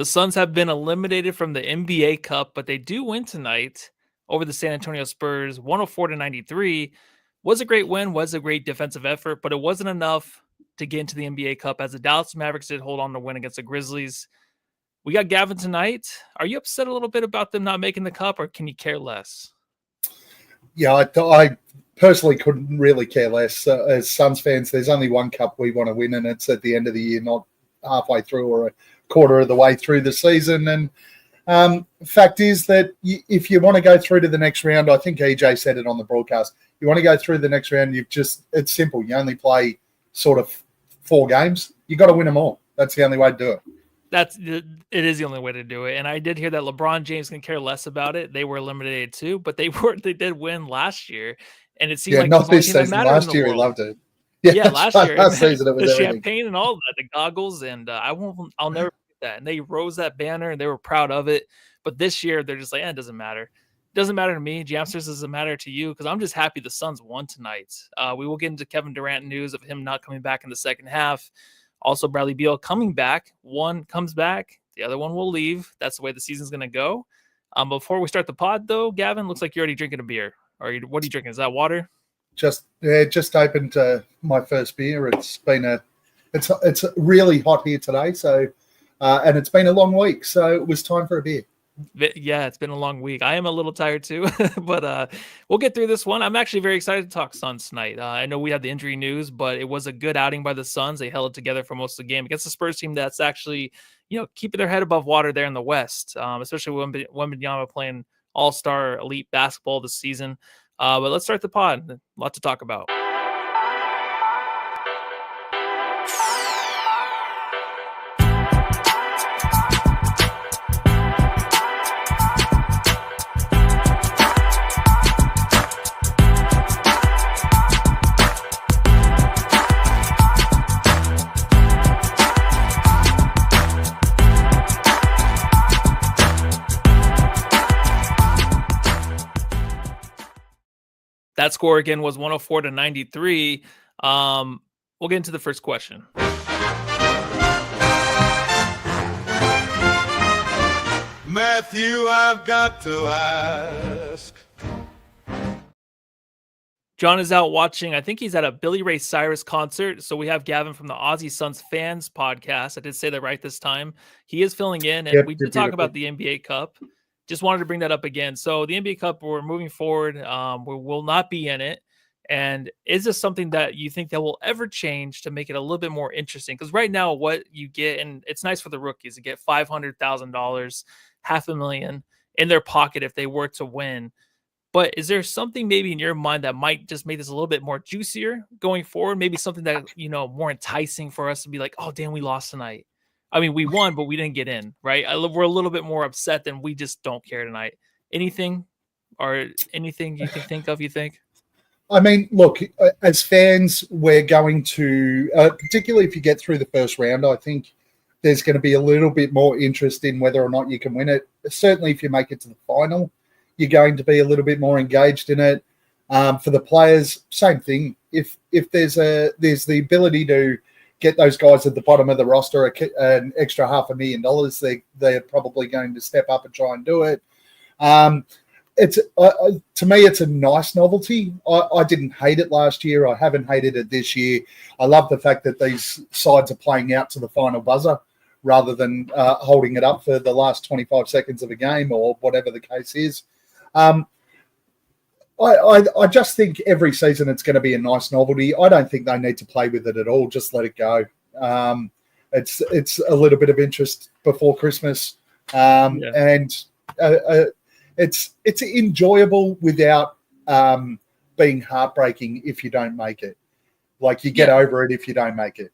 The Suns have been eliminated from the NBA Cup, but they do win tonight over the San Antonio Spurs, 104-93. Was a great win, was a great defensive effort, but it wasn't enough to get into the NBA Cup as the Dallas Mavericks did hold on to win against the Grizzlies. We got Gavin tonight. Are you upset a little bit about them not making the Cup, or can you care less? Yeah, I personally couldn't really care less. As Suns fans, there's only one cup we want to win, and it's at the end of the year, not halfway through or a quarter of the way through the season. And fact is that if you want to go through to the next round, I think EJ said it on the broadcast, you want to go through the next round, it's simple. You only play sort of 4 games. You got to win them all. That's the only way to do it. It is the only way to do it. And I did hear that LeBron James can care less about it. They were eliminated too, but they did win last year. And it seemed like not this season. Last year he loved it. Yeah, last year. Last season it was the everything. Champagne and all that, the goggles, and I'll never forget that. And they rose that banner and they were proud of it. But this year they're just like, it doesn't matter. It doesn't matter to me. Jamsters, doesn't matter to you because I'm just happy the Suns won tonight. We will get into Kevin Durant news of him not coming back in the second half. Also, Bradley Beal coming back. One comes back, the other one will leave. That's the way the season's going to go. Before we start the pod, though, Gavin, looks like you're already drinking a beer. What are you drinking? Is that water? Just opened my first beer. It's really hot here today, so and it's been a long week, so it was time for a beer. Yeah, it's been a long week. I am a little tired too, but we'll get through this one. I'm actually very excited to talk Suns tonight. I know we had the injury news, but it was a good outing by the Suns. They held it together for most of the game against the Spurs team that's actually, keeping their head above water there in the West, especially when Wembanyama playing all-star elite basketball this season. But let's start the pod. A lot to talk about. That score again was 104-93. We'll get into the first question. Matthew, I've got to ask. John is out watching. I think he's at a Billy Ray Cyrus concert. So we have Gavin from the Aussie Suns Fans podcast. I did say that right this time. He is filling in, and we did talk about the NBA Cup. Just wanted to bring that up again. So the NBA Cup, we're moving forward. We will not be in it. And is this something that you think that will ever change to make it a little bit more interesting? Because right now what you get, and it's nice for the rookies to get $500,000, $500,000 in their pocket if they were to win. But is there something maybe in your mind that might just make this a little bit more juicier going forward? Maybe something that, more enticing for us to be like, oh, damn, we lost tonight. I mean, we won, but we didn't get in, right? We're a little bit more upset than we just don't care tonight. Anything you can think of, you think? I mean, look, as fans, we're going to, particularly if you get through the first round, I think there's going to be a little bit more interest in whether or not you can win it. Certainly if you make it to the final, you're going to be a little bit more engaged in it. For the players, same thing. If there's the ability to get those guys at the bottom of the roster an extra $500,000, they're probably going to step up and try and do it. It's to me, it's a nice novelty. I didn't hate it last year. I haven't hated it this year. I love the fact that these sides are playing out to the final buzzer rather than holding it up for the last 25 seconds of a game or whatever the case is. I just think every season it's going to be a nice novelty. I don't think they need to play with it at all. Just let it go. It's a little bit of interest before Christmas, and it's enjoyable without being heartbreaking if you don't make it. Like you get over it if you don't make it.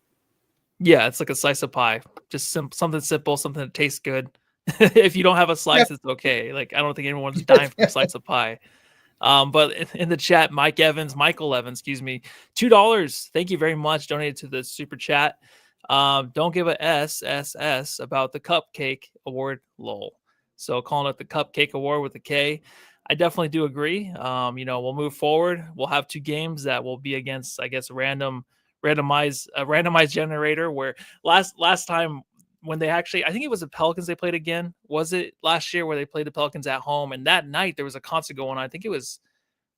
Yeah, it's like a slice of pie. Just something simple, something that tastes good. If you don't have a slice, it's okay. Like I don't think anyone's dying for a slice of pie. But in the chat, Michael Evans, $2. Thank you very much. Donated to the super chat. Don't give a SSS about the cupcake award, lol. So calling it the cupcake award with a K. I definitely do agree. We'll move forward. We'll have 2 games that will be against, I guess, randomized generator, where last time when they actually, I think it was the Pelicans they played again. Was it last year where they played the Pelicans at home? And that night there was a concert going on. I think it was,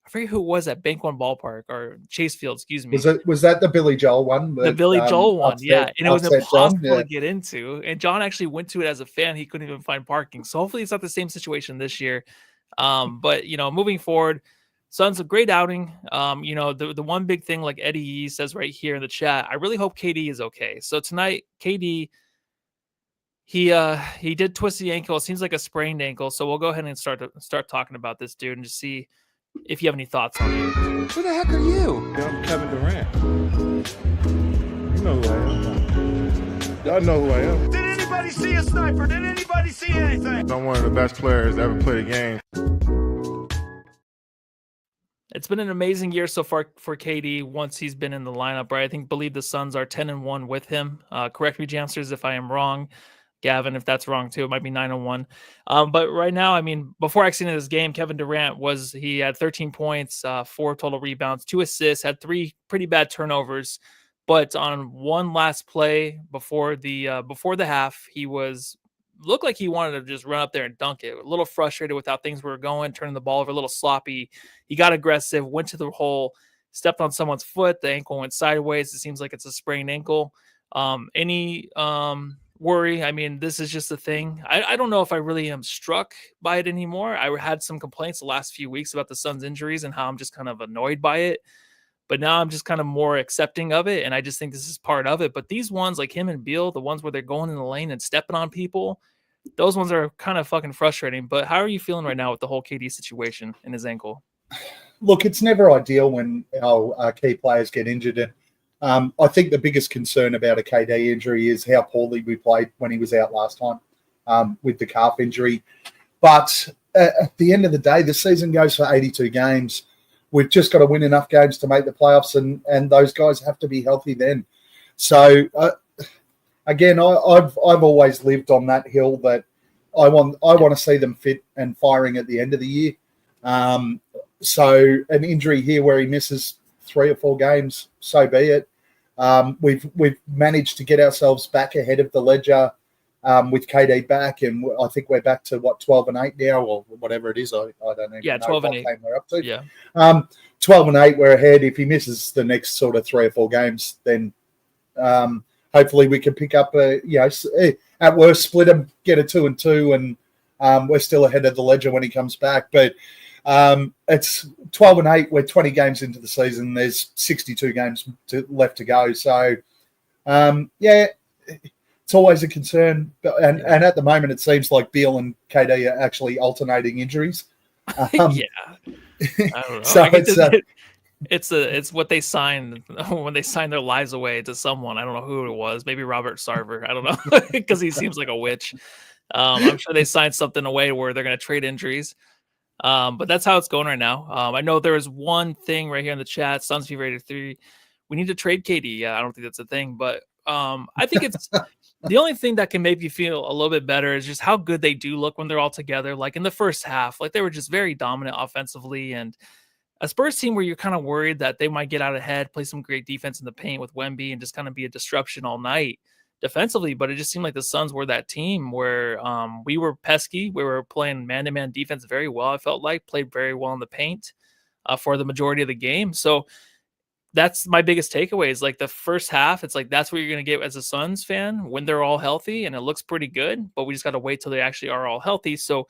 I forget who it was at Bank One Ballpark or Chase Field, excuse me. Was that the Billy Joel one? The Billy Joel one, yeah. And it was impossible to get into. And John actually went to it as a fan. He couldn't even find parking. So hopefully it's not the same situation this year. But, you know, moving forward, Suns a great outing. You know, the one big thing, like Eddie Yee says right here in the chat, I really hope KD is okay. So tonight, KD, he did twist the ankle. It seems like a sprained ankle. So we'll go ahead and start talking about this dude and just see if you have any thoughts on it. Who the heck are you? I'm Kevin Durant. You know who I am. Y'all know who I am. Did anybody see a sniper? Did anybody see anything? I'm one of the best players to ever play the game. It's been an amazing year so far for KD once he's been in the lineup, right? Believe the Suns are 10-1 with him. Correct me, Jamsters, if I am wrong. Gavin, if that's wrong too, it might be 9-1. But right now, I mean, before actually in this game, Kevin Durant he had 13 points, 4 total rebounds, 2 assists, had 3 pretty bad turnovers. But on one last play before the half, he looked like he wanted to just run up there and dunk it. A little frustrated with how things were going, turning the ball over, a little sloppy. He got aggressive, went to the hole, stepped on someone's foot. The ankle went sideways. It seems like it's a sprained ankle. Any worry? I mean, this is just a thing. I don't know if I really am struck by it anymore. I had some complaints the last few weeks about the Suns' injuries and how I'm just kind of annoyed by it. But now I'm just kind of more accepting of it, and I just think this is part of it. But these ones, like him and Beal, the ones where they're going in the lane and stepping on people, those ones are kind of fucking frustrating. But how are you feeling right now with the whole KD situation in his ankle? Look, it's never ideal when our key players get injured. And I think the biggest concern about a KD injury is how poorly we played when he was out last time with the calf injury. But at the end of the day, the season goes for 82 games. We've just got to win enough games to make the playoffs, and those guys have to be healthy then. So, again, I've always lived on that hill that I want to see them fit and firing at the end of the year. So an injury here where he misses 3 or 4 games, so be it. We've managed to get ourselves back ahead of the ledger with KD back, and I think we're back to 12-8 now, or whatever it is. I don't know. Yeah, 12-8. We're up to. Yeah, 12-8. We're ahead. If he misses the next sort of 3 or 4 games, then hopefully we can pick up at worst split him, get a 2-2, and we're still ahead of the ledger when he comes back. But it's 12-8. We're 20 games into the season. There's 62 games left to go. So it's always a concern. And at the moment, it seems like Beal and KD are actually alternating injuries. yeah. I don't know. So it's what they signed when they signed their lives away to someone. I don't know who it was. Maybe Robert Sarver. I don't know, because he seems like a witch. I'm sure they signed something away where they're going to trade injuries. But that's how it's going right now. I know there is one thing right here in the chat. Suns Fever 83. We need to trade KD. Yeah, I don't think that's a thing, but I think it's the only thing that can make you feel a little bit better is just how good they do look when they're all together. Like in the first half, like they were just very dominant offensively, and a Spurs team where you're kind of worried that they might get out ahead, play some great defense in the paint with Wemby, and just kind of be a disruption all night defensively. But it just seemed like the Suns were that team where we were pesky. We were playing man-to-man defense very well. I felt like played very well in the paint for the majority of the game. So that's my biggest takeaway is like the first half. It's like that's what you're going to get as a Suns fan when they're all healthy, and it looks pretty good. But we just got to wait till they actually are all healthy. So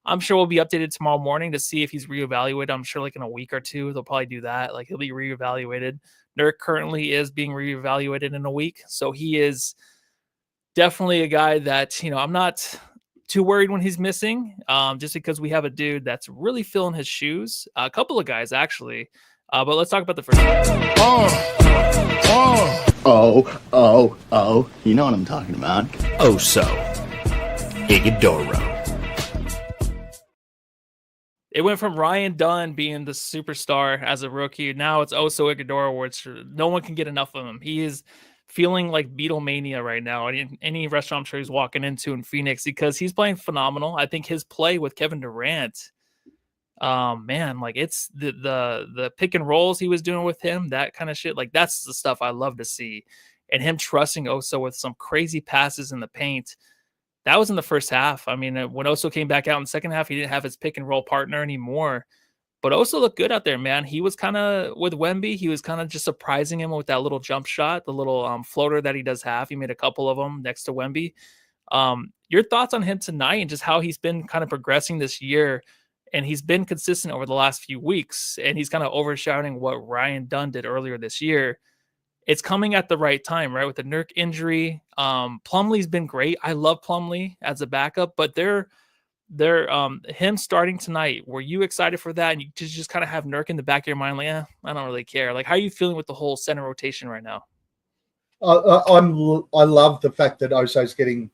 I'm sure we'll be updated tomorrow morning to see if he's reevaluated. I'm sure like in a week or 2, they'll probably do that. Like he'll be reevaluated. Nurk currently is being reevaluated in a week. So he is definitely a guy that, I'm not too worried when he's missing, just because we have a dude that's really filling his shoes. A couple of guys, actually. But let's talk about the first one. Oh. You know what I'm talking about. Oh, so. Iguodaro. It went from Ryan Dunn being the superstar as a rookie. Now it's Oso Iguodaro, which no one can get enough of him. He is feeling like Beatlemania right now in any restaurant I'm sure he's walking into in Phoenix, because he's playing phenomenal. I think his play with Kevin Durant, man, like it's the pick and rolls he was doing with him, that kind of shit. Like that's the stuff I love to see. and him trusting Oso with some crazy passes in the paint. That was in the first half. I mean, when Oso came back out in the second half, he didn't have his pick and roll partner anymore. But Oso looked good out there, man. He was kind of with Wemby. He was kind of just surprising him with that little jump shot, the little floater that he does have. He made a couple of them next to Wemby. Your thoughts on him tonight and just how he's been kind of progressing this year, and he's been consistent over the last few weeks, and he's kind of overshadowing what Ryan Dunn did earlier this year. It's coming at the right time, right? With the Nurk injury, Plumlee's been great. I love Plumlee as a backup, but they're him starting tonight. Were you excited for that? And you just kind of have Nurk in the back of your mind, like, I don't really care. Like, how are you feeling with the whole center rotation right now? I love the fact that Oso's getting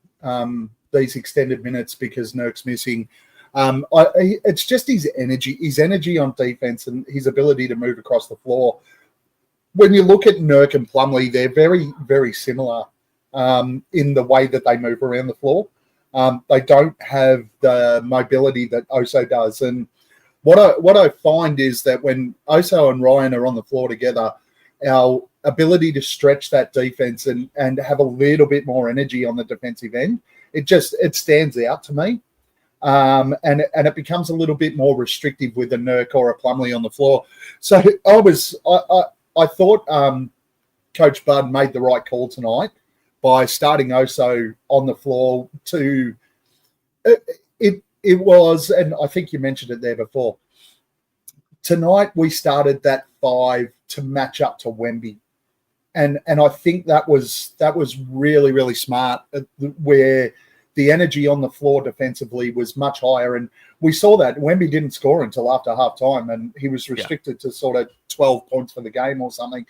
these extended minutes because Nurk's missing. It's just his energy on defense and his ability to move across the floor. When you look at Nurk and Plumlee, they're very, very similar in the way that they move around the floor. They don't have the mobility that Oso does. And what I find is that when Oso and Ryan are on the floor together, our ability to stretch that defense and have a little bit more energy on the defensive end, it stands out to me. And it becomes a little bit more restrictive with a Nurk or a Plumlee on the floor. So I thought Coach Bud made the right call tonight by starting Oso on the floor to it was, and I think you mentioned it there before. Tonight we started that 5 to match up to Wemby. And I think that was really, really smart, where the energy on the floor defensively was much higher. And we saw that Wemby didn't score until after halftime, and he was restricted to sort of 12 points for the game or something.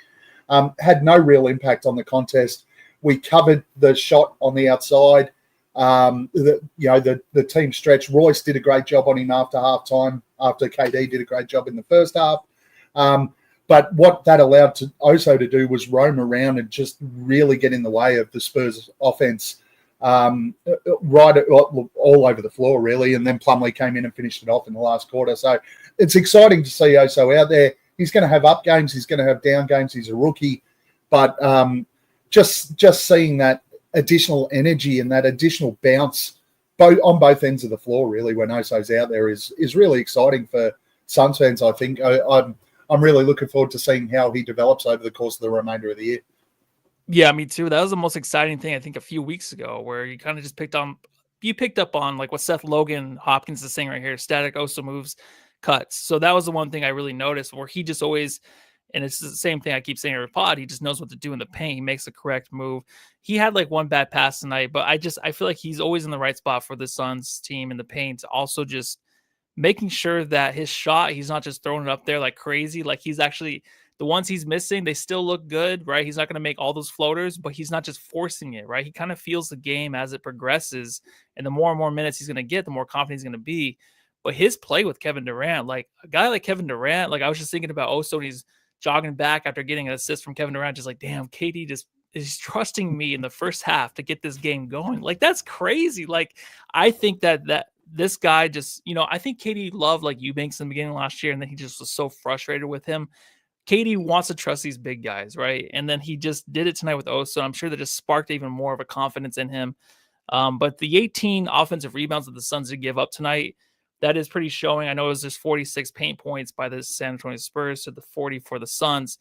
Had no real impact on the contest. We covered the shot on the outside. The team stretch. Royce did a great job on him after halftime, after KD did a great job in the first half. But what that allowed Oso to do was roam around and just really get in the way of the Spurs offense, all over the floor, really. And then Plumlee came in and finished it off in the last quarter. So it's exciting to see Oso out there. He's going to have up games. He's going to have down games. He's a rookie. But just seeing that additional energy and that additional bounce on both ends of the floor, really, when Oso's out there is really exciting for Suns fans, I think. I'm really looking forward to seeing how he develops over the course of the remainder of the year. Yeah, me too. That was the most exciting thing, I think, a few weeks ago, where you kind of just picked up on like what Seth Logan Hopkins is saying right here, static Oso moves, cuts. So that was the one thing I really noticed, where he just always, and it's the same thing I keep saying every pod, he just knows what to do in the paint. He makes the correct move. He had like one bad pass tonight, but I feel like he's always in the right spot for the Suns team in the paint. Also just making sure that his shot, he's not just throwing it up there like crazy. Like, he's actually, the ones he's missing, they still look good, right? He's not going to make all those floaters, but he's not just forcing it, right? He kind of feels the game as it progresses. And the more and more minutes he's going to get, the more confident he's going to be. But his play with Kevin Durant, like a guy like Kevin Durant, like I was just thinking about Oso, and he's jogging back after getting an assist from Kevin Durant, just like, damn, KD just is trusting me in the first half to get this game going. Like, that's crazy. Like, I think that this guy just, I think KD loved like Eubanks in the beginning of last year, and then he just was so frustrated with him. KD wants to trust these big guys, right? And then he just did it tonight with Oso. I'm sure that just sparked even more of a confidence in him. But the 18 offensive rebounds that the Suns did give up tonight, that is pretty showing. I know it was just 46 paint points by the San Antonio Spurs to the 40 for the Suns.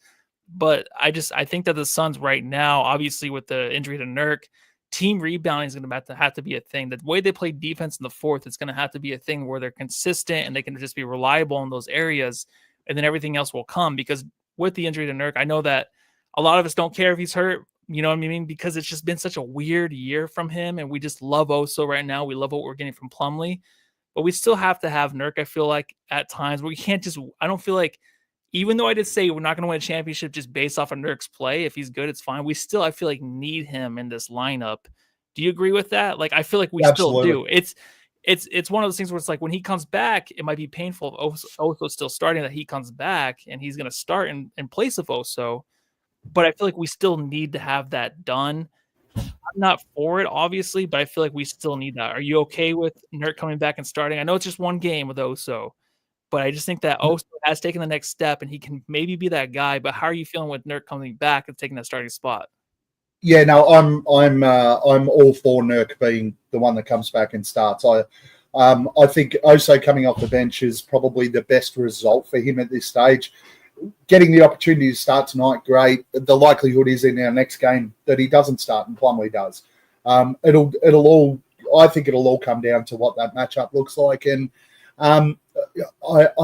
But I think that the Suns right now, obviously with the injury to Nurk, team rebounding is going to have to be a thing. The way they play defense in the fourth, it's going to have to be a thing where they're consistent and they can just be reliable in those areas, and then everything else will come. Because with the injury to Nurk, I know that a lot of us don't care if he's hurt, you know what I mean? Because it's just been such a weird year from him, and we just love Oso right now. We love what we're getting from Plumlee, but we still have to have Nurk, I feel like, at times where we can't just, I don't feel like, even though I did say we're not going to win a championship just based off of Nurk's play, if he's good, it's fine. We still, I feel like, need him in this lineup. Do you agree with that? Like, I feel like we Absolutely. Still do. It's one of those things where it's like when he comes back, it might be painful if Oso's still starting, that he comes back and he's going to start in place of Oso. But I feel like we still need to have that done. I'm not for it, obviously, but I feel like we still need that. Are you okay with Nurk coming back and starting? I know it's just one game with Oso, but I just think that Oso has taken the next step and he can maybe be that guy. But how are you feeling with Nurk coming back and taking that starting spot? Yeah, no, I'm all for Nurk being the one that comes back and starts. I think Oso coming off the bench is probably the best result for him at this stage. Getting the opportunity to start tonight, great. The likelihood is in our next game that he doesn't start and Plumlee does. I think it'll all come down to what that matchup looks like, and I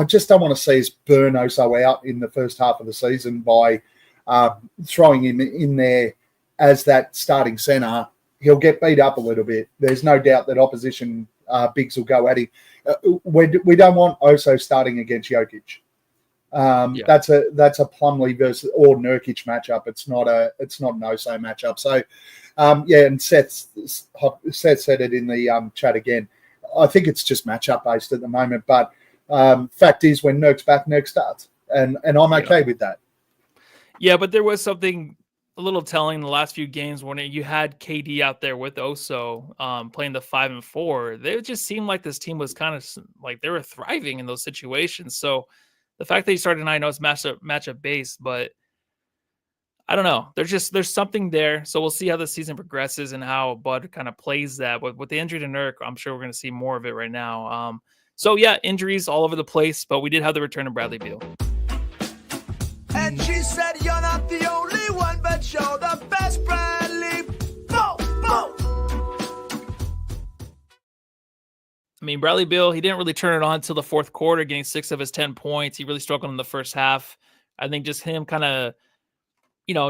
just don't want to see us burn Oso out in the first half of the season by throwing him in there as that starting centre. He'll get beat up a little bit. There's no doubt that opposition bigs will go at him. We don't want Oso starting against Jokic. That's a Plumlee versus or Nurkic matchup. It's not an Oso matchup. So and Seth said it in the chat again. I think it's just matchup based at the moment. But fact is, when Nurk's back, Nurk starts, and I'm okay with that. Yeah, but there was something a little telling in the last few games when you had KD out there with Oso playing the 5 and 4. They just seemed like this team was kind of like they were thriving in those situations. So the fact that he started tonight, I know it's matchup based, but I don't know. There's something there. So we'll see how the season progresses and how Bud kind of plays that. But with the injury to Nurk, I'm sure we're going to see more of it right now. So yeah, injuries all over the place, but we did have the return of Bradley Beal. And she said, you're not the only one, but you're the best, Bradley. Boom, boom. I mean, Bradley Beal, he didn't really turn it on until the fourth quarter, getting 6 of his 10 points. He really struggled in the first half. I think just him kind of,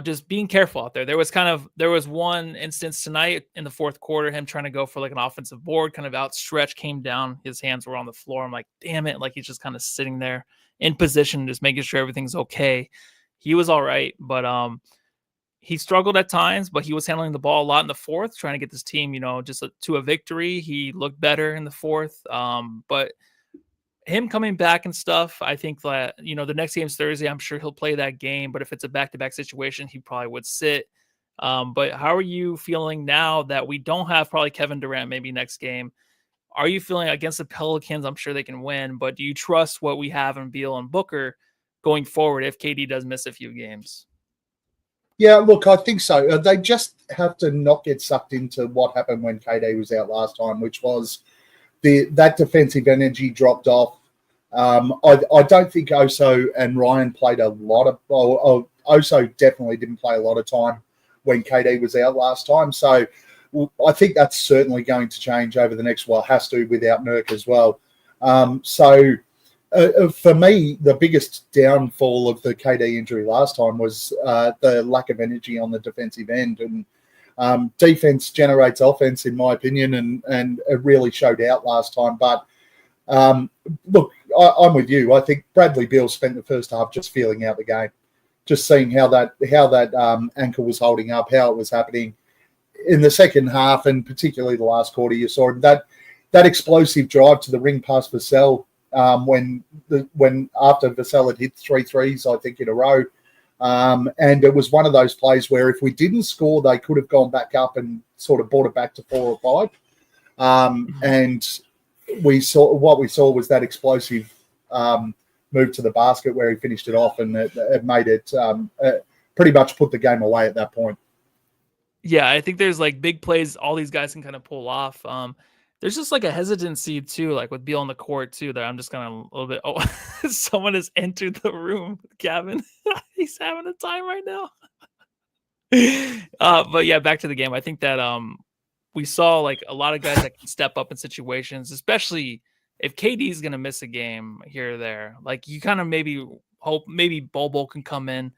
just being careful out there. There was one instance tonight in the fourth quarter, him trying to go for like an offensive board, kind of outstretched, came down. His hands were on the floor. I'm like, damn it. Like he's just kind of sitting there in position, just making sure everything's okay. He was all right, but he struggled at times, but he was handling the ball a lot in the fourth, trying to get this team, just to a victory. He looked better in the fourth. But him coming back and stuff, I think that, the next game's Thursday. I'm sure he'll play that game, but if it's a back-to-back situation, he probably would sit. But how are you feeling now that we don't have probably Kevin Durant maybe next game? Are you feeling against the Pelicans? I'm sure they can win, but do you trust what we have in Beal and Booker going forward if KD does miss a few games? Yeah, look, I think so. They just have to not get sucked into what happened when KD was out last time, which was that defensive energy dropped off. I don't think Oso and Ryan played a lot of. Oso definitely didn't play a lot of time when KD was out last time. So I think that's certainly going to change over the next while. Has to without Nurk as well. For me, the biggest downfall of the KD injury last time was the lack of energy on the defensive end. And defense generates offense, in my opinion, and it really showed out last time. But look, I'm with you. I think Bradley Beal spent the first half just feeling out the game, just seeing how that ankle was holding up, how it was happening. In the second half, and particularly the last quarter, you saw that explosive drive to the ring past Vassell when after Vassell had hit 3 threes, I think, in a row. And it was one of those plays where if we didn't score, they could have gone back up and sort of brought it back to 4 or 5. And what we saw was that explosive move to the basket where he finished it off, and it made it pretty much put the game away at that point. Yeah, I think there's like big plays all these guys can kind of pull off. There's just like a hesitancy too, like with Beal on the court too, that I'm just kind of a little bit. Oh, someone has entered the room, Gavin. He's having a time right now. But yeah, back to the game. I think that we saw like a lot of guys that can step up in situations, especially if KD is gonna miss a game here or there. Like you kind of maybe hope maybe Bobo can come in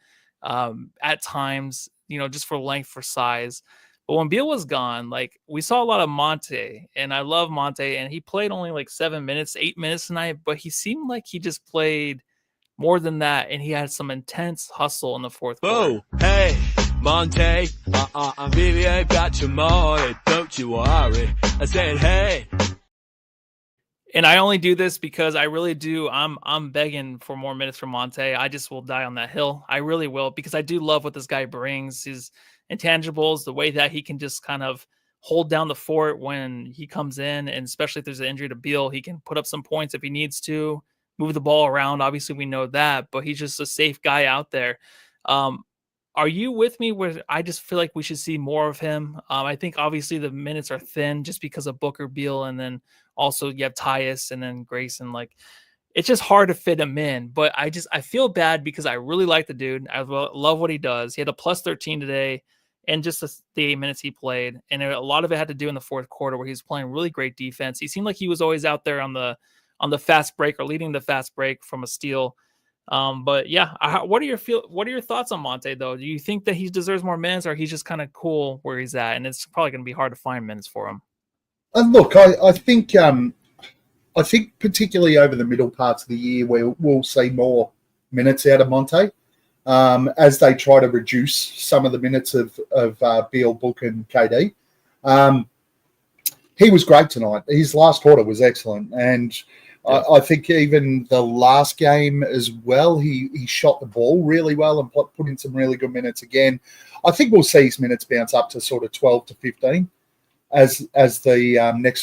at times, just for length, for size. But when Beal was gone, like we saw a lot of Monte, and I love Monte, and he played only like 7 minutes, 8 minutes tonight, but he seemed like he just played more than that, and he had some intense hustle in the fourth quarter. Oh, hey, Monte, I really ain't got your money, don't you worry. I said, hey. And I only do this because I really do. I'm begging for more minutes from Monte. I just will die on that hill. I really will, because I do love what this guy brings. His intangibles, the way that he can just kind of hold down the fort when he comes in, and especially if there's an injury to Beal, he can put up some points if he needs to, move the ball around. Obviously, we know that, but he's just a safe guy out there. Are Are you with me where I just feel like we should see more of him? I think obviously the minutes are thin just because of Booker, Beal, and then also you have Tyus and then Grayson. Like, it's just hard to fit him in. But I feel bad because I really like the dude. I love what he does. He had a plus 13 today, and just the 8 minutes he played, and a lot of it had to do in the fourth quarter where he was playing really great defense. He seemed like he was always out there on the fast break or leading the fast break from a steal. But yeah, what are your thoughts on Monte though? Do you think that he deserves more minutes, or he's just kind of cool where he's at, and it's probably going to be hard to find minutes for him? And look, I think particularly over the middle parts of the year, we'll see more minutes out of Monte as they try to reduce some of the minutes of Beal, Book, and KD. He was great tonight. His last quarter was excellent, and I think even the last game as well, he shot the ball really well and put in some really good minutes again. I think we'll see his minutes bounce up to sort of 12 to 15 as the next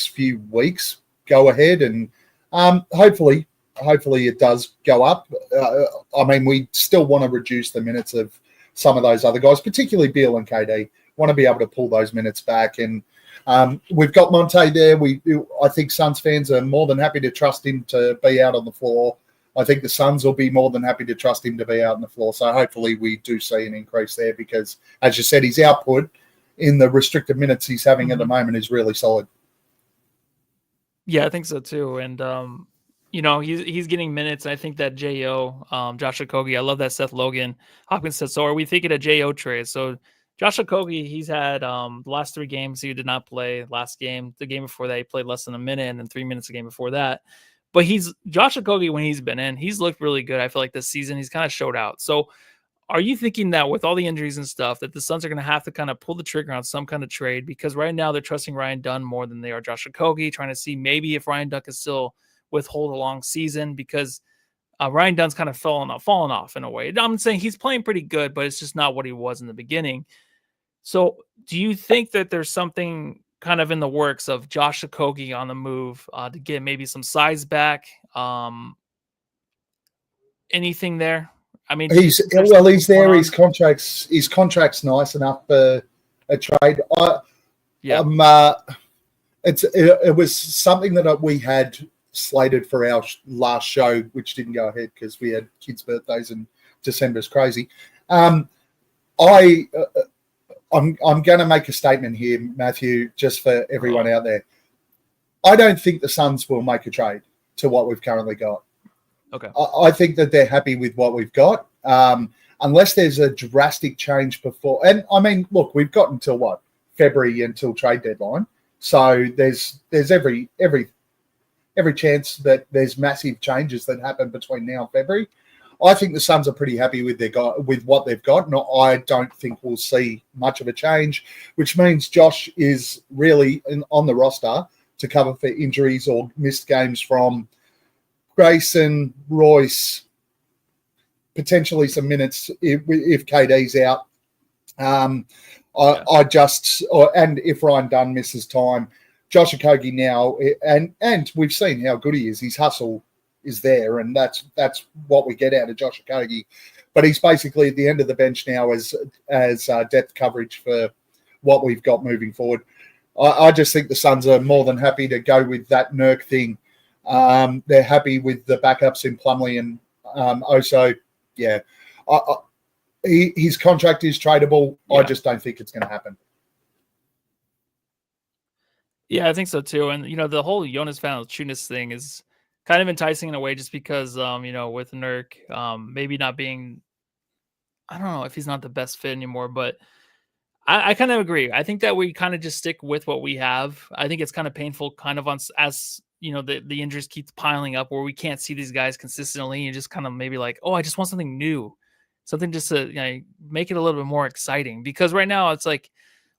few weeks go ahead, and hopefully it does go up. I mean, we still want to reduce the minutes of some of those other guys, particularly Beal and KD. Want to be able to pull those minutes back, and we've got Monte there. I think Suns fans are more than happy to trust him to be out on the floor. I think the Suns will be more than happy to trust him to be out on the floor. So hopefully we do see an increase there because, as you said, his output in the restricted minutes he's having at the moment is really solid. Yeah, I think so too. And he's getting minutes. And I think that Jo, Josh Okogie, I love that Seth Logan Hopkins said. So are we thinking a Jo trade? So Josh Okogie, he's had the last 3 games he did not play. Last game, the game before that, he played less than a minute, and then 3 minutes a game before that. But Josh Okogie, when he's been in, he's looked really good. I feel like this season he's kind of showed out. So are you thinking that with all the injuries and stuff, that the Suns are going to have to kind of pull the trigger on some kind of trade? Because right now they're trusting Ryan Dunn more than they are Josh Okogie, trying to see maybe if Ryan Dunn can still withhold a long season, because Ryan Dunn's kind of fallen off in a way. I'm saying he's playing pretty good, but it's just not what he was in the beginning. So do you think that there's something kind of in the works of Josh Okogie on the move to get maybe some size back? Anything there? I mean, he's there. His contract's nice enough for a trade. It was something that we had slated for our last show, which didn't go ahead because we had kids' birthdays and December's crazy. I'm going to make a statement here, Matthew, just for everyone out there. I don't think the Suns will make a trade to what we've currently got. Okay. I think that they're happy with what we've got, unless there's a drastic change before. And I mean, look, we've got until what, February until trade deadline. So there's every chance that there's massive changes that happen between now and February. I think the Suns are pretty happy with what they've got. No, I don't think we'll see much of a change, which means Josh is really on the roster to cover for injuries or missed games from Grayson, Royce, potentially some minutes if KD's out. And if Ryan Dunn misses time, Josh Okogie now, and we've seen how good he is. His hustle is there, and that's what we get out of Josh Okogie. But he's basically at the end of the bench now as depth coverage for what we've got moving forward. I just think the Suns are more than happy to go with that Nurk thing. They're happy with the backups in Plumlee and Oso. Yeah, his contract is tradable. Yeah. I just don't think it's going to happen. Yeah, I think so too. And the whole Jonas Valanciunas thing is kind of enticing in a way, just because with Nurk maybe not being, I don't know if he's not the best fit anymore, but I kind of agree. I think that we kind of just stick with what we have. I think it's kind of painful, kind of as the injuries keep piling up where we can't see these guys consistently, and just kind of maybe like, oh, I just want something new, something just to make it a little bit more exciting. Because right now it's like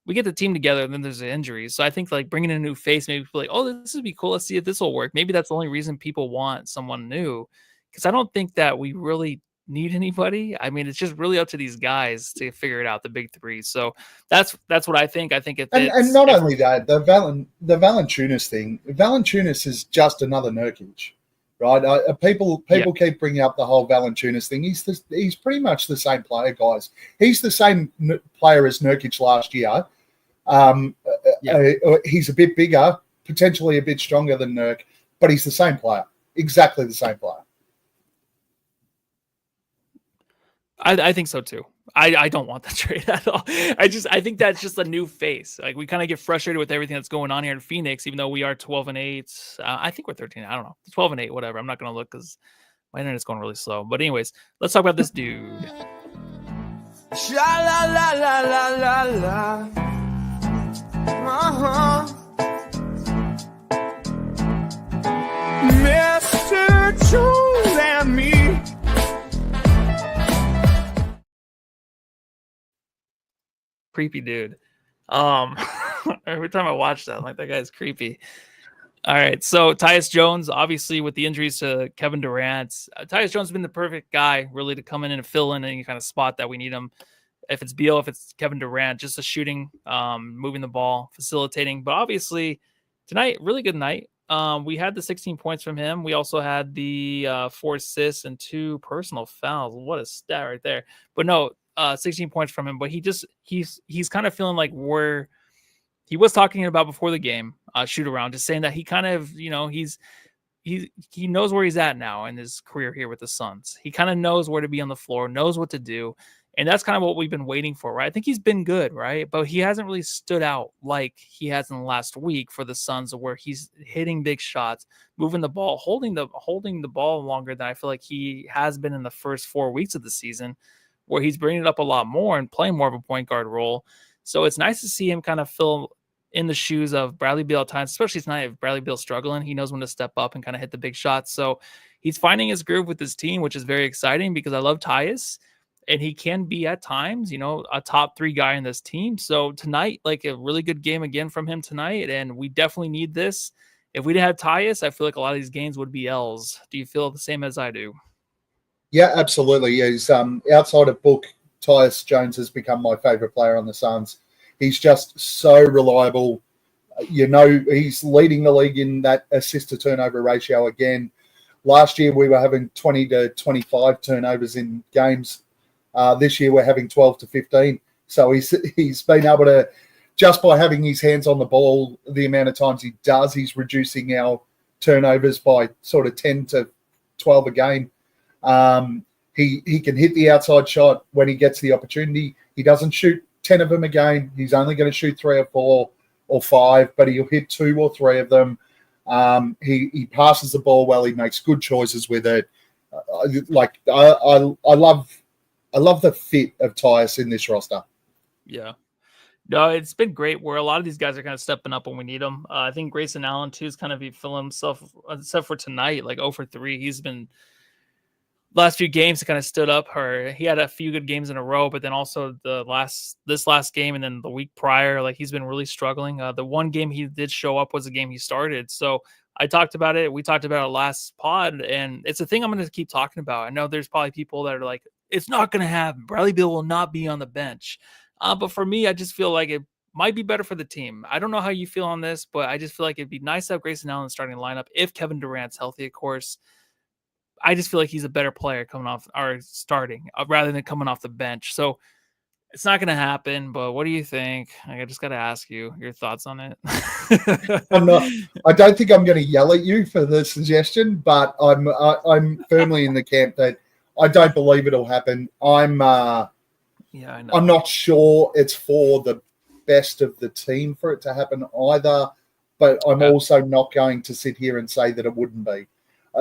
we get the team together and then there's the injuries. So I think like bringing in a new face, maybe like, oh, this would be cool. Let's see if this will work. Maybe that's the only reason people want someone new, because I don't think that we really need anybody. I mean, it's just really up to these guys to figure it out, the big three. So that's what I think. I think and not only that, the Valanciunas thing. Valanciunas is just another Nurkic. right? People keep bringing up the whole Valanciunas thing. He's pretty much the same player, guys. He's the same player as Nurkic last year. He's a bit bigger, potentially a bit stronger than Nurk, but he's the same player, exactly the same player. I think so too. I don't want that trade at all. I think that's just a new face. Like, we kind of get frustrated with everything that's going on here in Phoenix, even though we are 12-8. I think we're 13. I don't know, 12-8, whatever. I'm not gonna look because my internet's going really slow. But anyways, let's talk about this dude. Sha la la la la la la. Mr. Jones and me. Creepy dude. Every time I watch that, I'm like, that guy's creepy. All right, so Tyus Jones, obviously with the injuries to Kevin Durant, Tyus Jones has been the perfect guy really to come in and fill in any kind of spot that we need him. If it's Beal, if it's Kevin Durant, just a shooting, moving the ball, facilitating. But obviously tonight, really good night. We had the 16 points from him. We also had the 4 assists and 2 personal fouls. What a stat right there. But no, 16 points from him. But he's kind of feeling like where he was talking about before the game, shoot around, just saying that he kind of, he knows where he's at now in his career here with the Suns. He kind of knows where to be on the floor, knows what to do. And that's kind of what we've been waiting for, right? I think he's been good, right? But he hasn't really stood out like he has in the last week for the Suns, where he's hitting big shots, moving the ball, holding the ball longer than I feel like he has been in the first 4 weeks of the season, where he's bringing it up a lot more and playing more of a point guard role. So it's nice to see him kind of fill in the shoes of Bradley Beal at times, especially tonight. If Bradley Beal's struggling, he knows when to step up and kind of hit the big shots. So he's finding his groove with his team, which is very exciting because I love Tyus. And he can be at times, a top 3 guy in this team. So tonight, like, a really good game again from him tonight. And we definitely need this. If we didn't have Tyus, I feel like a lot of these games would be L's. Do you feel the same as I do? Yeah, absolutely. He's outside of Book, Tyus Jones has become my favorite player on the Suns. He's just so reliable. He's leading the league in that assist to turnover ratio again. Last year, we were having 20 to 25 turnovers in games. This year we're having 12 to 15. So he's been able to, just by having his hands on the ball, the amount of times he does, he's reducing our turnovers by sort of 10 to 12 a game. He can hit the outside shot when he gets the opportunity. He doesn't shoot 10 of them a game. He's only going to shoot 3 or 4 or 5, but he'll hit 2 or 3 of them. He passes the ball well. He makes good choices with it. I love the fit of Tyus in this roster. Yeah. No, it's been great where a lot of these guys are kind of stepping up when we need them. I think Grayson Allen, too, is kind of filling himself, except for tonight, like 0 for 3. He's been, last few games, he kind of stood up. He had a few good games in a row, but then also this last game and then the week prior, like, he's been really struggling. The one game he did show up was the game he started. So I talked about it. We talked about it last pod, and it's a thing I'm going to keep talking about. I know there's probably people that are like, it's not going to happen. Bradley Beal will not be on the bench. But for me, I just feel like it might be better for the team. I don't know how you feel on this, but I just feel like it'd be nice to have Grayson Allen starting the lineup if Kevin Durant's healthy, of course. I just feel like he's a better player coming off or starting rather than coming off the bench. So it's not going to happen, but what do you think? I just got to ask you your thoughts on it. I don't think I'm going to yell at you for the suggestion, but I'm firmly in the camp that I don't believe it'll happen. I know. I'm not sure it's for the best of the team for it to happen either, but I'm also not going to sit here and say that it wouldn't be.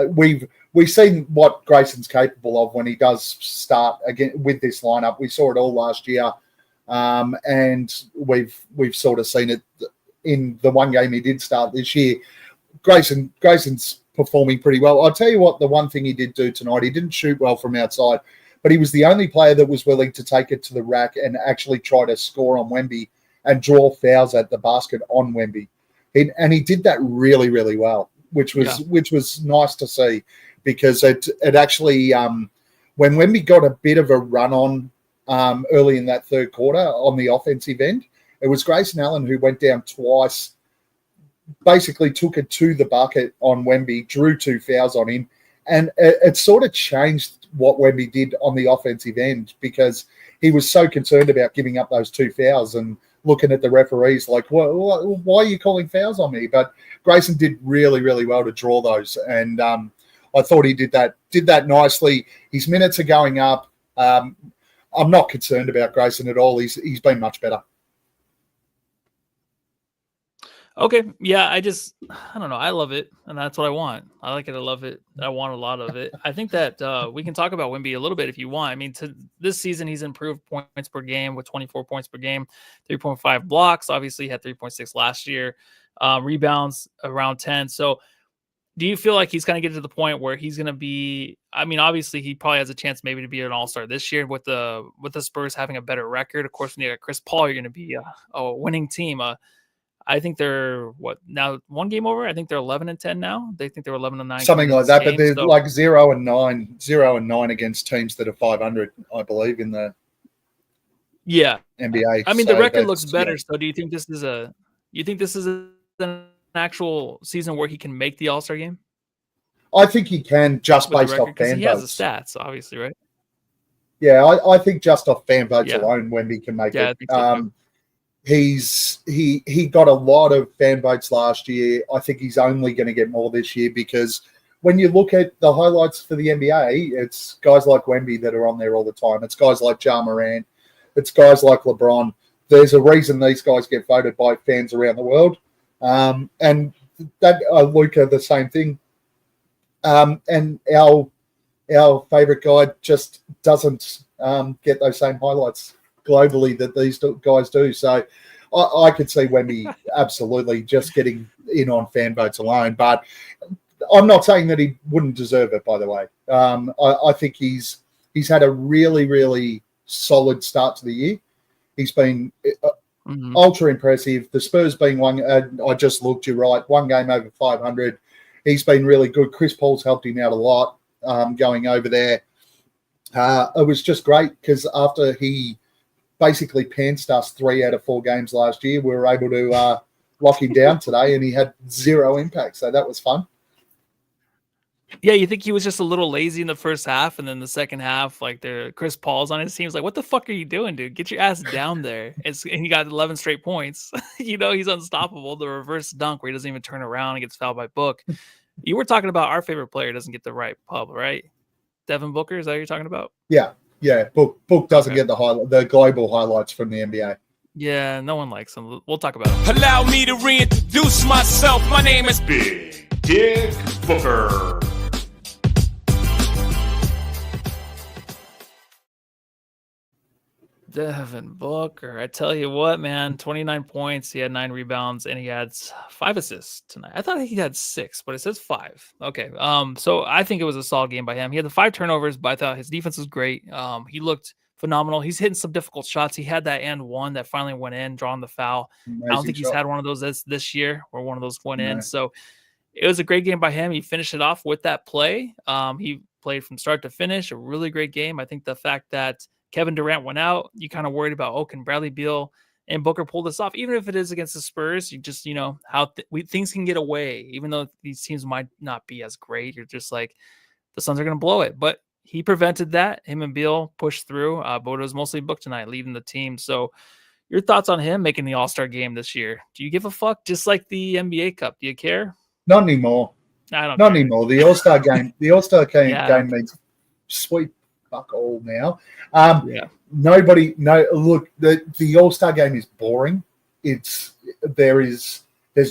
We've seen what Grayson's capable of when he does start again with this lineup. We saw it all last year, and we've sort of seen it in the one game he did start this year. Grayson's performing pretty well. I'll tell you what, the one thing he did do tonight, he didn't shoot well from outside, but he was the only player that was willing to take it to the rack and actually try to score on Wemby and draw fouls at the basket on Wemby. And he did that really, really well, which was nice to see, because it actually, when Wemby got a bit of a run on early in that third quarter on the offensive end, it was Grayson Allen who went down twice basically took it to the bucket on Wemby, drew 2 fouls on him, and it sort of changed what Wemby did on the offensive end because he was so concerned about giving up those 2 fouls and looking at the referees like, well, why are you calling fouls on me? But Grayson did really, really well to draw those, and I thought he did that nicely. His minutes are going up. I'm not concerned about Grayson at all. He's been much better. Okay. Yeah, I don't know. I love it, and that's what I want. I like it. I love it. I want a lot of it. I think that we can talk about Wemby a little bit if you want. I mean, this season, he's improved points per game with 24 points per game, 3.5 blocks. Obviously, he had 3.6 last year. Rebounds around 10. So do you feel like he's kind of getting to the point where he's going to be, I mean, obviously he probably has a chance maybe to be an all-star this year with the Spurs having a better record. Of course, when you got Chris Paul, you're going to be a winning team. I think they're now 1 game over. I think they're 11-10 now. They think they're 11-9. Something like that, but they're like 0-9 against teams that are 500, I believe, in the NBA. I mean, the record looks better. Yeah. So do you think this is an actual season where he can make the All-Star game? I think he can just based off fan votes. He has the stats, obviously, right? Yeah, I think just off fan votes alone, Wemby can make it. So. He got a lot of fan votes last year. I think he's only going to get more this year because when you look at the highlights for the NBA, it's guys like Wemby that are on there all the time. It's guys like Ja Morant. It's guys like LeBron. There's a reason these guys get voted by fans around the world. And that Luka, the same thing. And our favorite guy just doesn't get those same highlights globally that these guys do. So I could see Wemby absolutely just getting in on fan votes alone. But I'm not saying that he wouldn't deserve it, by the way. I think he's had a really, really solid start to the year. He's been ultra impressive. The Spurs being one, I just looked, you're right, 1 game over 500. He's been really good. Chris Paul's helped him out a lot going over there. It was just great because after he basically pantsed us 3 out of 4 games last year, we were able to lock him down today, and he had 0 impact. So that was fun. Yeah, you think he was just a little lazy in the first half, and then the second half, like Chris Paul's on his team. He's like, what the fuck are you doing, dude? Get your ass down there. And he got 11 straight points. He's unstoppable. The reverse dunk where he doesn't even turn around and gets fouled by Book. You were talking about our favorite player doesn't get the right pub, right? Devin Booker, is that what you're talking about? Yeah. Book doesn't get the global highlights from the NBA. Yeah, no one likes him. We'll talk about him. Allow me to reintroduce myself. My name is Big Dick Booker. Devin Booker. I tell you what, man, 29 points. He had 9 rebounds and he had 5 assists tonight. I thought he had 6, but it says 5. Okay. So I think it was a solid game by him. He had the 5 turnovers, but I thought his defense was great. He looked phenomenal. He's hitting some difficult shots. He had that and one that finally went in, drawing the foul. I don't think he's had one of those this year where one of those went in. So it was a great game by him. He finished it off with that play. He played from start to finish. A really great game. I think the fact that Kevin Durant went out, you kind of worried about, can Bradley Beal and Booker pull this off? Even if it is against the Spurs, you just, how things can get away, even though these teams might not be as great. You're just like, the Suns are going to blow it. But he prevented that. Him and Beal pushed through. But it was mostly Book tonight, leading the team. So your thoughts on him making the All-Star game this year? Do you give a fuck? Just like the NBA Cup. Do you care? Not anymore. I don't Not anymore. The All-Star game, game means sweet fuck all now. Look, the All-Star game is boring. There's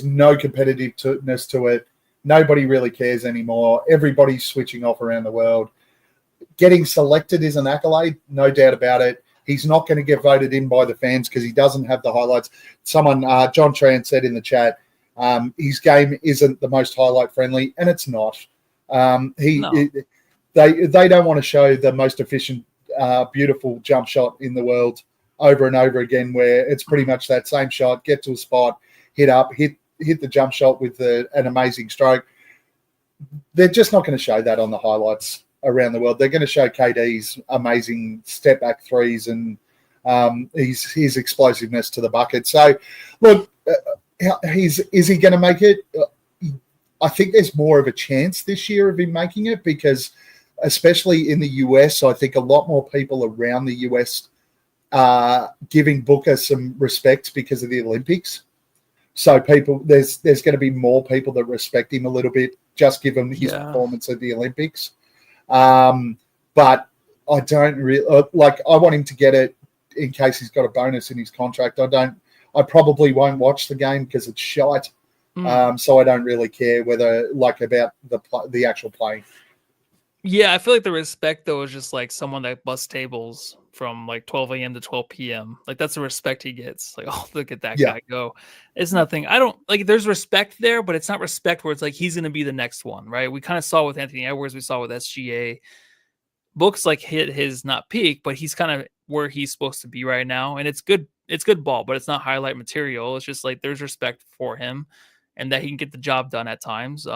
no competitiveness to it. Nobody really cares anymore. Everybody's switching off around the world. Getting selected is an accolade, no doubt about it. He's not going to get voted in by the fans because he doesn't have the highlights. Someone, John Tran, said in the chat, his game isn't the most highlight friendly, and it's not. They don't want to show the most efficient, beautiful jump shot in the world over and over again, where it's pretty much that same shot, get to a spot, hit the jump shot with an amazing stroke. They're just not going to show that on the highlights around the world. They're going to show KD's amazing step back threes and his explosiveness to the bucket. So, look, Is he going to make it? I think there's more of a chance this year of him making it because, especially in the US, I think a lot more people around the US are giving Booker some respect because of the Olympics. So there's going to be more people that respect him a little bit, just given his performance at the Olympics. But I don't really I want him to get it in case he's got a bonus in his contract. I probably won't watch the game because it's shite. So I don't really care about the actual play. Yeah, I feel like the respect though is just like someone that busts tables from like 12 a.m. to 12 p.m. Like that's the respect he gets. Like, oh, look at that guy go. It's nothing. I don't like. There's respect there, but it's not respect where it's like he's going to be the next one, right? We kind of saw with Anthony Edwards. We saw with SGA. Book's like hit his not peak, but he's kind of where he's supposed to be right now, and it's good. It's good ball, but it's not highlight material. It's just like there's respect for him, and that he can get the job done at times.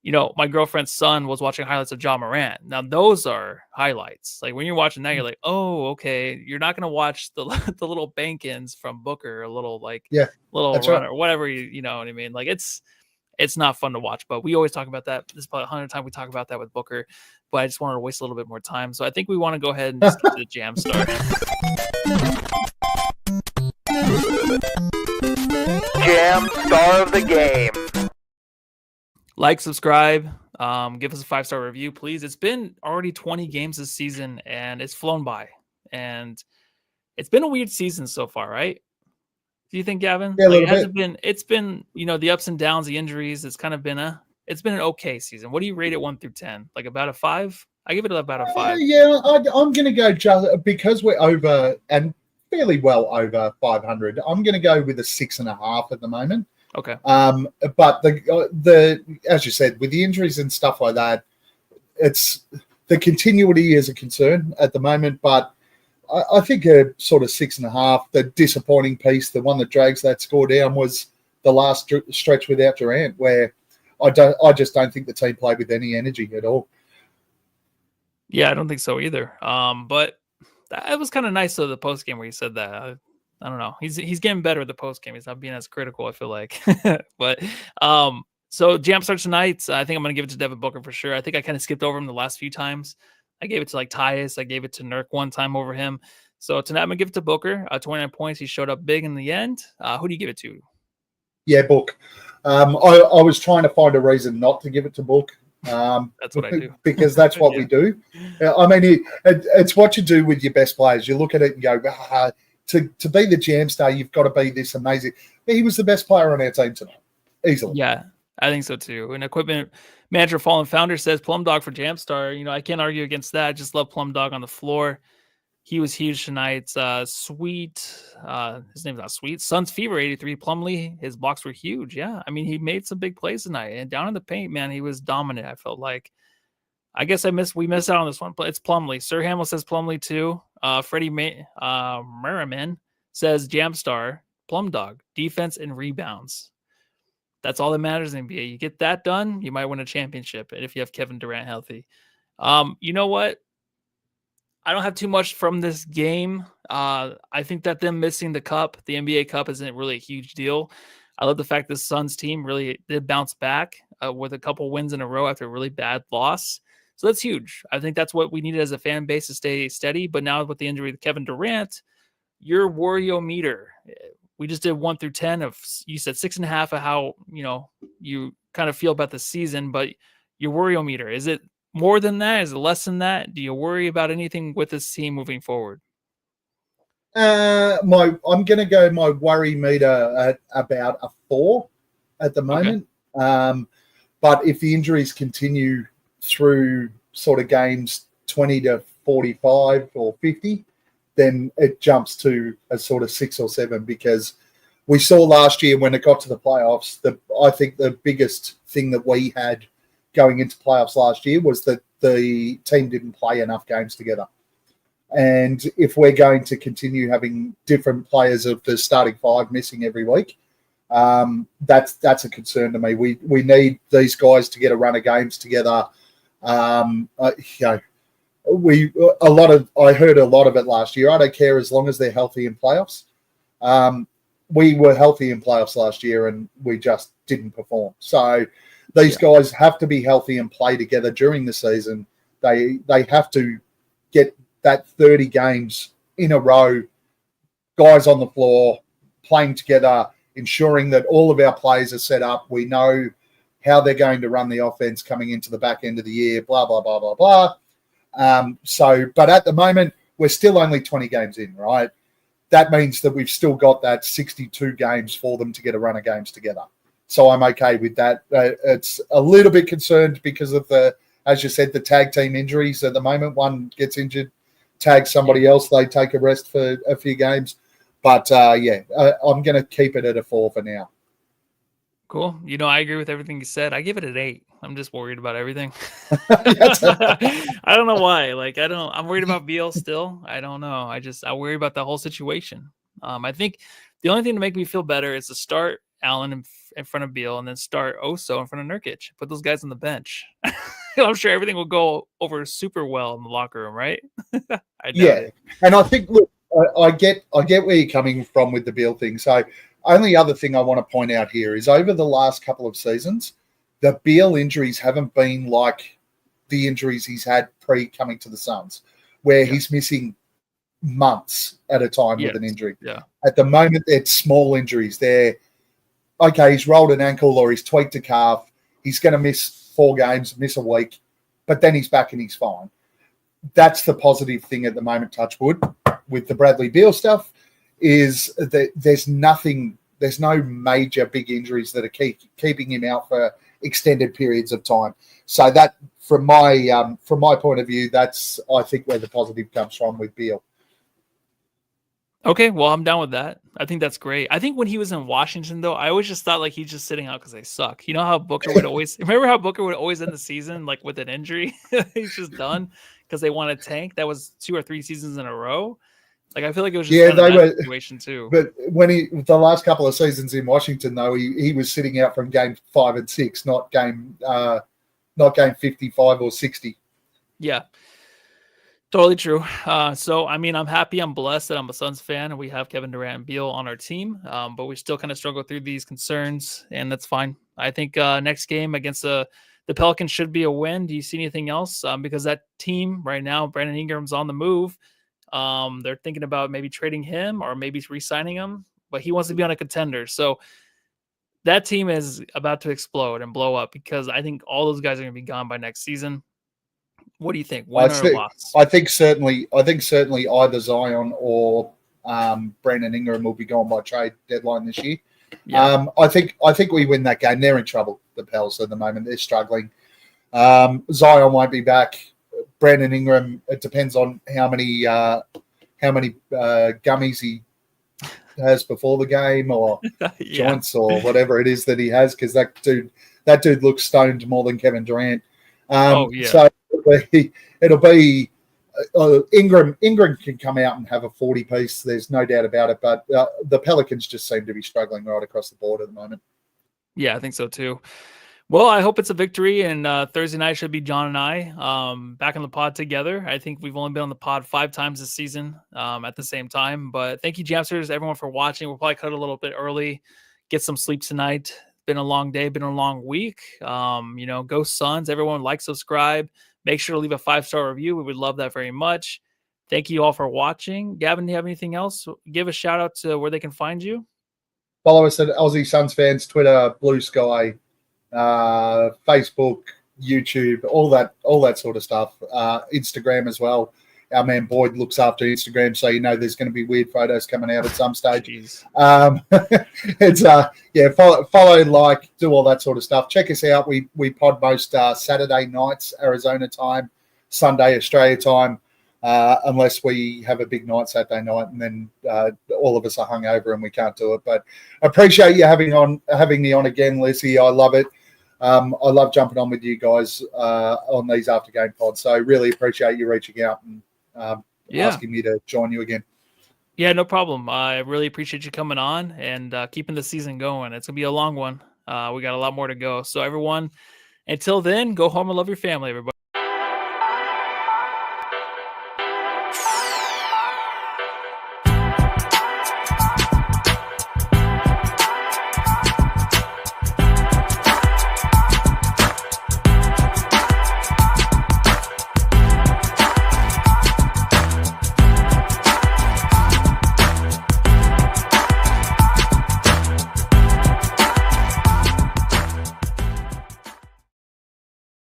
My girlfriend's son was watching highlights of Ja Morant. Now those are highlights. Like when you're watching that, you're like, oh, okay. You're not gonna watch the little bank-ins from Booker, a little little run or whatever. You know what I mean? Like it's not fun to watch. But we always talk about that. This is probably 100 times we talk about that with Booker. But I just wanted to waste a little bit more time. So I think we want to go ahead and just get to the jam star. Jam star of the game. Like, subscribe, give us a 5-star review, please. It's been already 20 games this season, and it's flown by. And it's been a weird season so far, right? Do you think, Gavin? Yeah, it's been, the ups and downs, the injuries. It's kind of been an okay season. What do you rate it 1 through 10? Like about a 5? I give it about a 5. I'm going to go just because we're over and fairly well over 500. I'm going to go with a 6.5 at the moment. Okay. But the as you said, with the injuries and stuff like that, it's the continuity is a concern at the moment. But I think a sort of 6.5. The disappointing piece, the one that drags that score down, was the last stretch without Durant, where I just don't think the team played with any energy at all. Yeah, I don't think so either. But it was kind of nice of the post game where he said that. I don't know. He's getting better at the post game. He's not being as critical, I feel like. But so jam starts tonight. I think I'm gonna give it to Devin Booker for sure. I think I kind of skipped over him the last few times. I gave it to like Tyus. I gave it to Nurk one time over him. So tonight I'm gonna give it to Booker. 29 points. He showed up big in the end. Who do you give it to? Yeah, Book. I was trying to find a reason not to give it to Book. That's what I do because that's what we do. I mean, it's what you do with your best players. You look at it and go, to be the jam star, you've got to be this amazing. He was the best player on our team tonight, easily. Yeah, I think so too. And equipment manager, Fallen Founder says Plum Dog for jam star. I can't argue against that. I just love Plum Dog on the floor. He was huge tonight. Sweet, his name's not Sweet. Suns Fever 83. Plumlee, his blocks were huge. Yeah, I mean he made some big plays tonight. And down in the paint, man, he was dominant. I felt like. I guess we missed out on this one, but it's Plumlee. Sir Hamill says Plumlee too. Freddie Merriman says Jamstar, Plum Dog, defense and rebounds. That's all that matters in NBA. You get that done, you might win a championship. And if you have Kevin Durant healthy, you know what? I don't have too much from this game. I think that them missing the cup, the NBA Cup, isn't really a huge deal. I love the fact the Suns team really did bounce back with a couple wins in a row after a really bad loss. So that's huge. I think that's what we needed as a fan base to stay steady. But now with the injury of Kevin Durant, your Wario-meter, we just did 1 through 10 of, you said 6.5 of how, you kind of feel about the season, but your Wario-meter, is it more than that? Is it less than that? Do you worry about anything with this team moving forward? I'm going to go my worry meter at about a 4 at the moment. Okay. But if the injuries continue through sort of games 20 to 45 or 50, then it jumps to a sort of 6 or 7, because we saw last year when it got to the playoffs, I think the biggest thing that we had going into playoffs last year was that the team didn't play enough games together. And if we're going to continue having different players of the starting 5 missing every week, that's a concern to me. We need these guys to get a run of games together. I heard a lot of it last year. I don't care as long as they're healthy in playoffs. we were healthy in playoffs last year and we just didn't perform. So these guys have to be healthy and play together during the season. They have to get that 30 games in a row, guys on the floor, playing together, ensuring that all of our players are set up. We know how they're going to run the offense coming into the back end of the year, blah, blah, blah, blah, blah. But at the moment, we're still only 20 games in, right? That means that we've still got that 62 games for them to get a run of games together. So I'm okay with that. It's a little bit concerned because of as you said, the tag team injuries at the moment. One gets injured, tags somebody else, they take a rest for a few games. But I'm going to keep it at a 4 for now. Cool. I agree with everything you said. I give it an 8. I'm just worried about everything. I don't know why. I'm worried about Beal still. I don't know. I worry about the whole situation. I think the only thing to make me feel better is to start Allen in front of Beal and then start Oso in front of Nurkic. Put those guys on the bench. I'm sure everything will go over super well in the locker room, right? And I think, look, I get where you're coming from with the Beal thing. So only other thing I want to point out here is over the last couple of seasons, the Beal injuries haven't been like the injuries he's had pre-coming to the Suns, where he's missing months at a time with an injury. Yeah. At the moment, it's small injuries. He's rolled an ankle or he's tweaked a calf. He's going to miss 4 games, miss a week, but then he's back and he's fine. That's the positive thing at the moment, touch wood, with the Bradley Beal stuff, is that there's no major big injuries that are keeping him out for extended periods of time. So that, from my point of view, that's, I think, where the positive comes from with Beal. Okay, well, I'm down with that. I think that's great. I think when he was in Washington, though, I always just thought he's just sitting out because they suck. You know how Booker would always remember how Booker would always end the season with an injury? He's just done because they want to tank. That was 2 or 3 seasons in a row. I feel like it was just that situation too. But when the last couple of seasons in Washington, though, he was sitting out from game 5 and 6, not game 55 or 60. Yeah. Totally true. I'm happy. I'm blessed that I'm a Suns fan and we have Kevin Durant and Beal on our team. But we still kind of struggle through these concerns, and that's fine. I think next game against the Pelicans should be a win. Do you see anything else? Because that team right now, Brandon Ingram's on the move. They're thinking about maybe trading him or maybe re-signing him, but he wants to be on a contender. So that team is about to explode and blow up because I think all those guys are going to be gone by next season. What do you think? Win or loss? I think certainly either Zion or Brandon Ingram will be gone by trade deadline this year. Yeah. I think we win that game. They're in trouble, the Pels, at the moment. They're struggling. Zion won't be back. Brandon Ingram, it depends on how many gummies he has before the game or joints or whatever it is that he has, because that dude looks stoned more than Kevin Durant. So it'll be Ingram can come out and have a 40 piece. There's no doubt about it. But the Pelicans just seem to be struggling right across the board at the moment. Yeah, I think so too. Well, I hope it's a victory, and Thursday night should be John and I back on the pod together. I think we've only been on the pod 5 times this season at the same time. But thank you, Jamsters, everyone, for watching. We'll probably cut a little bit early, get some sleep tonight. Been a long day, been a long week. Go Suns. Everyone like, subscribe. Make sure to leave a 5-star review. We would love that very much. Thank you all for watching. Gavin, do you have anything else? Give a shout out to where they can find you. Follow us at Aussie Suns Fans, Twitter, Blue Sky, Facebook, YouTube, all that sort of stuff. Instagram as well. Our man Boyd looks after Instagram, so there's going to be weird photos coming out at some stage. It's follow, like, do all that sort of stuff. Check us out. We pod most Saturday nights, Arizona time, Sunday Australia time, unless we have a big night Saturday night, and then all of us are hungover and we can't do it. But appreciate you having me on again, Lizzie. I love it. I love jumping on with you guys on these after game pods. So really appreciate you reaching out and asking me to join you again. Yeah, no problem. I really appreciate you coming on and keeping the season going. It's going to be a long one. We got a lot more to go. So everyone, until then, go home and love your family, everybody.